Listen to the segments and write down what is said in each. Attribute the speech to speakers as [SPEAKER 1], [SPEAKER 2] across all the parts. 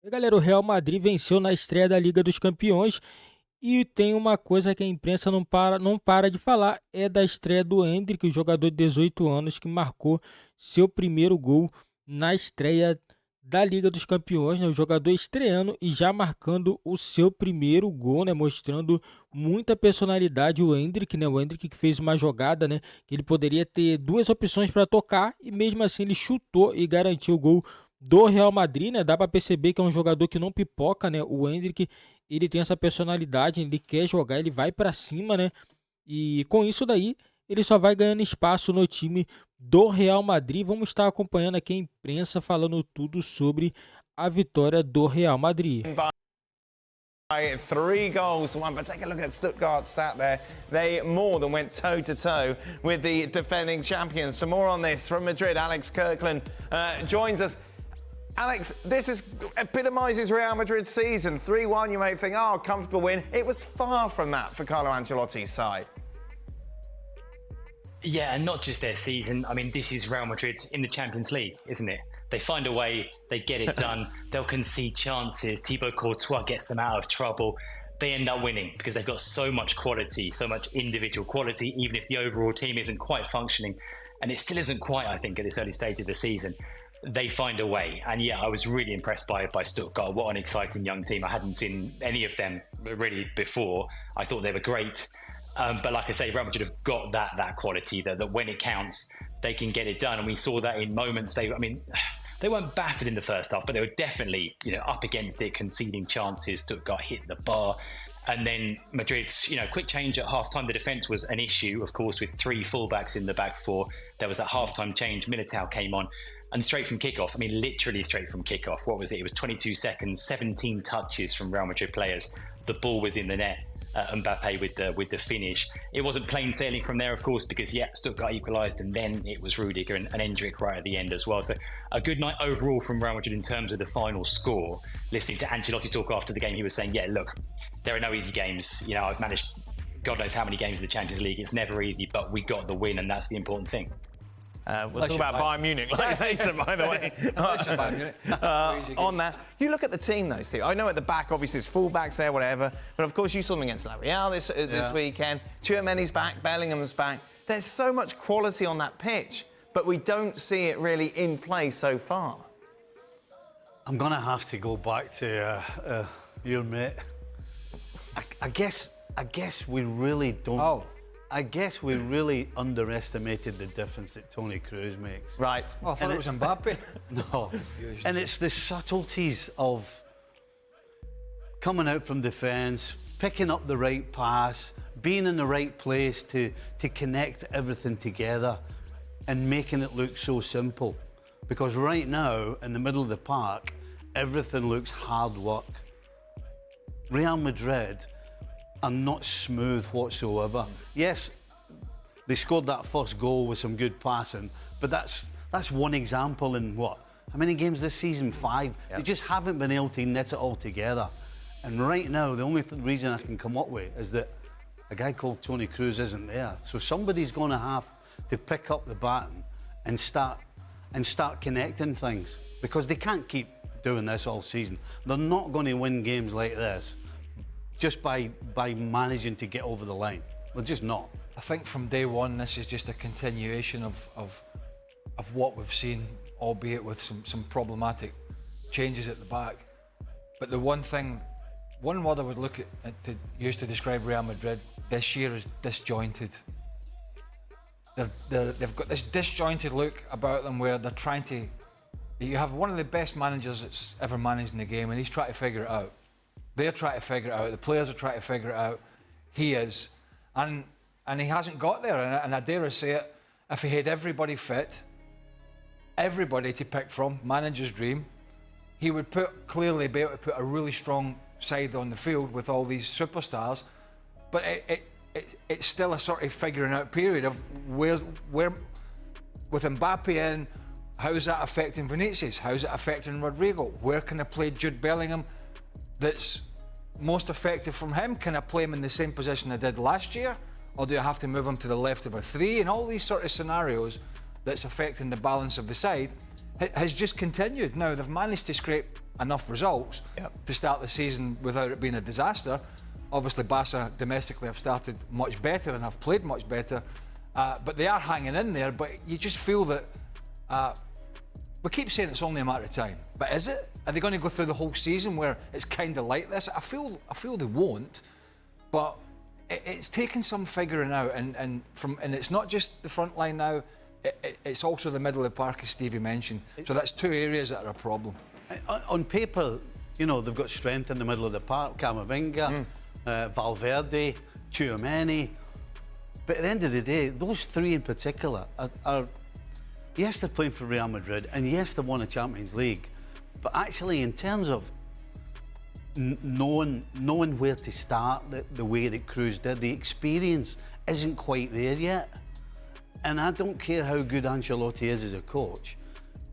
[SPEAKER 1] E galera, o Real Madrid venceu na estreia da Liga dos Campeões e tem uma coisa que a imprensa não para de falar, é da estreia do Endrick, o jogador de 18 anos que marcou seu primeiro gol na estreia da Liga dos Campeões, né? O jogador estreando e já marcando o seu primeiro gol, né? Mostrando muita personalidade o Endrick, né? O Endrick que fez uma jogada, né? Que ele poderia ter duas opções para tocar e mesmo assim ele chutou e garantiu o gol do Real Madrid, né? Dá para perceber que é um jogador que não pipoca, né? O Endrick, ele tem essa personalidade, ele quer jogar, ele vai para cima, né? E com isso daí, ele só vai ganhando espaço no time do Real Madrid. Vamos estar acompanhando aqui a imprensa falando tudo sobre a vitória do Real Madrid.
[SPEAKER 2] By 3-1, but take a look at Stuttgart's stat there. They more than went toe-to-toe with the defending champions. So more on this from Madrid. Alex Kirkland joins us. Alex, epitomises Real Madrid's season. 3-1, you may think, oh, comfortable win. It was far from that for Carlo Ancelotti's side.
[SPEAKER 3] Yeah, and not just their season. I mean, this is Real Madrid in the Champions League, isn't it? They find a way, they get it done, they'll concede chances, Thibaut Courtois gets them out of trouble. They end up winning because they've got so much quality, so much individual quality, even if the overall team isn't quite functioning. And it still isn't quite, I think, at this early stage of the season. They find a way. And yeah, I was really impressed by Stuttgart. What an exciting young team. I hadn't seen any of them really before. I thought they were great. But like I say, Real Madrid have got that quality that when it counts, they can get it done. And we saw that in moments. They weren't battered in the first half, but they were definitely, up against it, conceding chances. Stuttgart hit the bar. And then Madrid's, quick change at halftime. The defence was an issue, of course, with three fullbacks in the back four. There was that halftime change. Militao came on. And straight from kickoff, literally straight from kickoff. What was it? It was 22 seconds, 17 touches from Real Madrid players. The ball was in the net. Mbappe with the finish. It wasn't plain sailing from there, of course, because Stuttgart equalised, and then it was Rudiger and Endrick right at the end as well. So a good night overall from Real Madrid in terms of the final score. Listening to Ancelotti talk after the game, he was saying, "Yeah, look, there are no easy games. I've managed God knows how many games in the Champions League. It's never easy, but we got the win, and that's the important thing."
[SPEAKER 2] We'll talk about Bayern Munich later, by the way. On that, you look at the team, though, Steve. I know at the back, obviously, there's fullbacks there, whatever. But of course, you saw them against La Real this weekend. Tchouameni's back, Bellingham's back. There's so much quality on that pitch, but we don't see it really in play so far.
[SPEAKER 4] I'm going to have to go back to your mate. I guess we really don't.
[SPEAKER 5] Oh.
[SPEAKER 4] I guess we really underestimated the difference that Toni Kroos makes.
[SPEAKER 2] Right.
[SPEAKER 5] Oh, I thought it was Mbappe.
[SPEAKER 4] No. And it's the subtleties of coming out from defence, picking up the right pass, being in the right place to connect everything together and making it look so simple. Because right now, in the middle of the park, everything looks hard work. Real Madrid are not smooth whatsoever. Yes, they scored that first goal with some good passing, but that's one example in what? How many games this season? 5. Yep. They just haven't been able to knit it all together. And right now, the only reason I can come up with is that a guy called Toni Kroos isn't there. So somebody's going to have to pick up the baton and start connecting things, because they can't keep doing this all season. They're not going to win games like this just by managing to get over the line. They're just not.
[SPEAKER 5] I think from day one, this is just a continuation of what we've seen, albeit with some problematic changes at the back. But the one word I would look at to use to describe Real Madrid this year is disjointed. They've got this disjointed look about them where they're trying to. You have one of the best managers that's ever managed in the game, and he's trying to figure it out. They're trying to figure it out. The players are trying to figure it out. He is, and he hasn't got there. And I dare say it, if he had everybody fit, everybody to pick from, manager's dream, he would clearly be able to put a really strong side on the field with all these superstars. But it's still a sort of figuring out period of where with Mbappe in, how's that affecting Vinicius? How's it affecting Rodrigo? Where can I play Jude Bellingham that's most effective from him? Can I play him in the same position I did last year? Or do I have to move him to the left of a 3? And all these sort of scenarios that's affecting the balance of the side. has just continued. Now, they've managed to scrape enough results to start the season without it being a disaster. Obviously, Barca domestically have started much better and have played much better, but they are hanging in there. But you just feel that we keep saying it's only a matter of time, but is it? Are they going to go through the whole season where it's kind of like this? I feel they won't, but it's taken some figuring out, and it's not just the front line now. It's also the middle of the park, as Stevie mentioned. So that's two areas that are a problem.
[SPEAKER 4] On paper, you know, they've got strength in the middle of the park. Camavinga, Valverde, Tchouaméni. But at the end of the day, those three in particular are yes, they're playing for Real Madrid, and yes, they won a Champions League. But actually, in terms of knowing where to start the way that Cruz did, the experience isn't quite there yet. And I don't care how good Ancelotti is as a coach,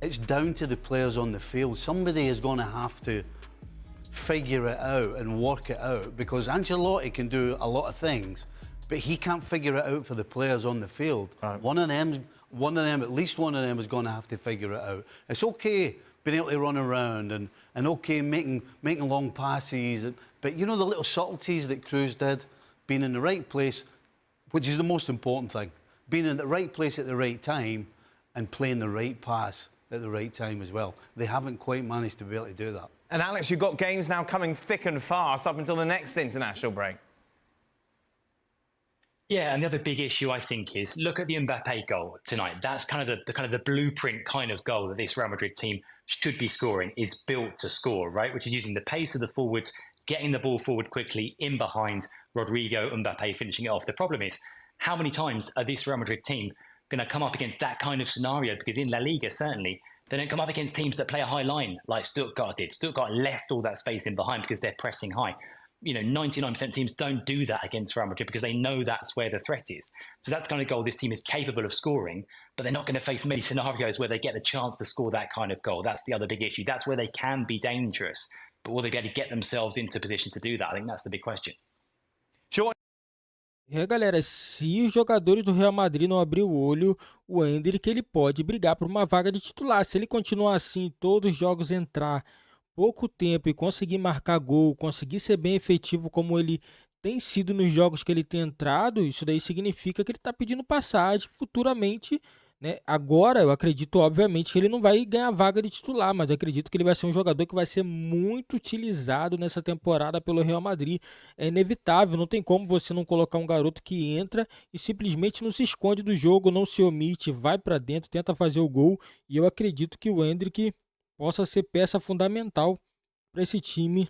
[SPEAKER 4] it's down to the players on the field. Somebody is going to have to figure it out and work it out, because Ancelotti can do a lot of things, but he can't figure it out for the players on the field. Right. At least one of them is going to have to figure it out. It's okay being able to run around and okay making long passes, but you know the little subtleties that Cruz did, being in the right place, which is the most important thing. Being in the right place at the right time and playing the right pass at the right time as well. They haven't quite managed to be able to do that.
[SPEAKER 2] And Alex, you've got games now coming thick and fast up until the next international break.
[SPEAKER 3] Yeah, and the other big issue I think is look at the Mbappe goal tonight. That's kind of the blueprint kind of goal that this Real Madrid team should be scoring, is built to score, right? Which is using the pace of the forwards, getting the ball forward quickly in behind Rodrigo, Mbappe finishing it off. The problem is, how many times are this Real Madrid team going to come up against that kind of scenario? Because in La Liga, certainly, they don't come up against teams that play a high line like Stuttgart did. Stuttgart left all that space in behind because they're pressing high. You know, 99% of teams don't do that against Real Madrid because they know that's where the threat is. So that's the kind of goal this team is capable of scoring, but they're not going to face many scenarios where they get the chance to score that kind of goal. That's the other big issue. That's where they can be dangerous, but will they be able to get themselves into positions to do that? I think that's the big question.
[SPEAKER 2] Sure.
[SPEAKER 1] Galera, se os jogadores do Real Madrid não abrir o olho, o Endrick ele pode brigar por uma vaga de titular. Se ele continuar assim, todos os jogos entrar pouco tempo e conseguir marcar gol, conseguir ser bem efetivo como ele tem sido nos jogos que ele tem entrado, isso daí significa que ele está pedindo passagem futuramente, né? Agora, eu acredito, obviamente, que ele não vai ganhar vaga de titular, mas eu acredito que ele vai ser um jogador que vai ser muito utilizado nessa temporada pelo Real Madrid. É inevitável, não tem como você não colocar um garoto que entra e simplesmente não se esconde do jogo, não se omite, vai para dentro, tenta fazer o gol, e eu acredito que o Endrick possa ser peça fundamental para esse time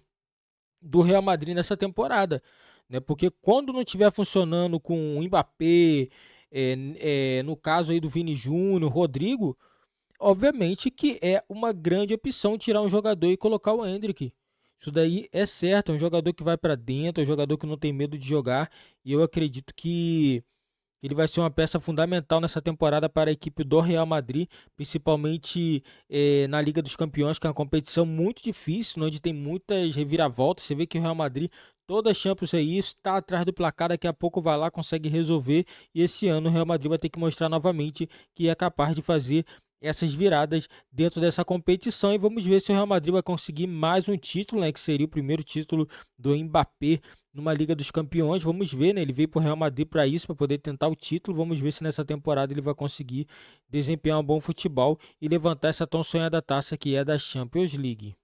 [SPEAKER 1] do Real Madrid nessa temporada, né? Porque quando não estiver funcionando com o Mbappé, no caso aí do Vini Júnior, Rodrigo, obviamente que é uma grande opção tirar um jogador e colocar o Endrick. Isso daí é certo, é um jogador que vai para dentro, é um jogador que não tem medo de jogar, e eu acredito que ele vai ser uma peça fundamental nessa temporada para a equipe do Real Madrid, principalmente na Liga dos Campeões, que é uma competição muito difícil, onde tem muitas reviravoltas. Você vê que o Real Madrid, toda a Champions é isso, está atrás do placar, daqui a pouco vai lá, consegue resolver, e esse ano o Real Madrid vai ter que mostrar novamente que é capaz de fazer essas viradas dentro dessa competição, e vamos ver se o Real Madrid vai conseguir mais um título, né, que seria o primeiro título do Mbappé numa Liga dos Campeões. Vamos ver, né, ele veio para o Real Madrid para isso, para poder tentar o título. Vamos ver se nessa temporada ele vai conseguir desempenhar um bom futebol e levantar essa tão sonhada taça que é da Champions League.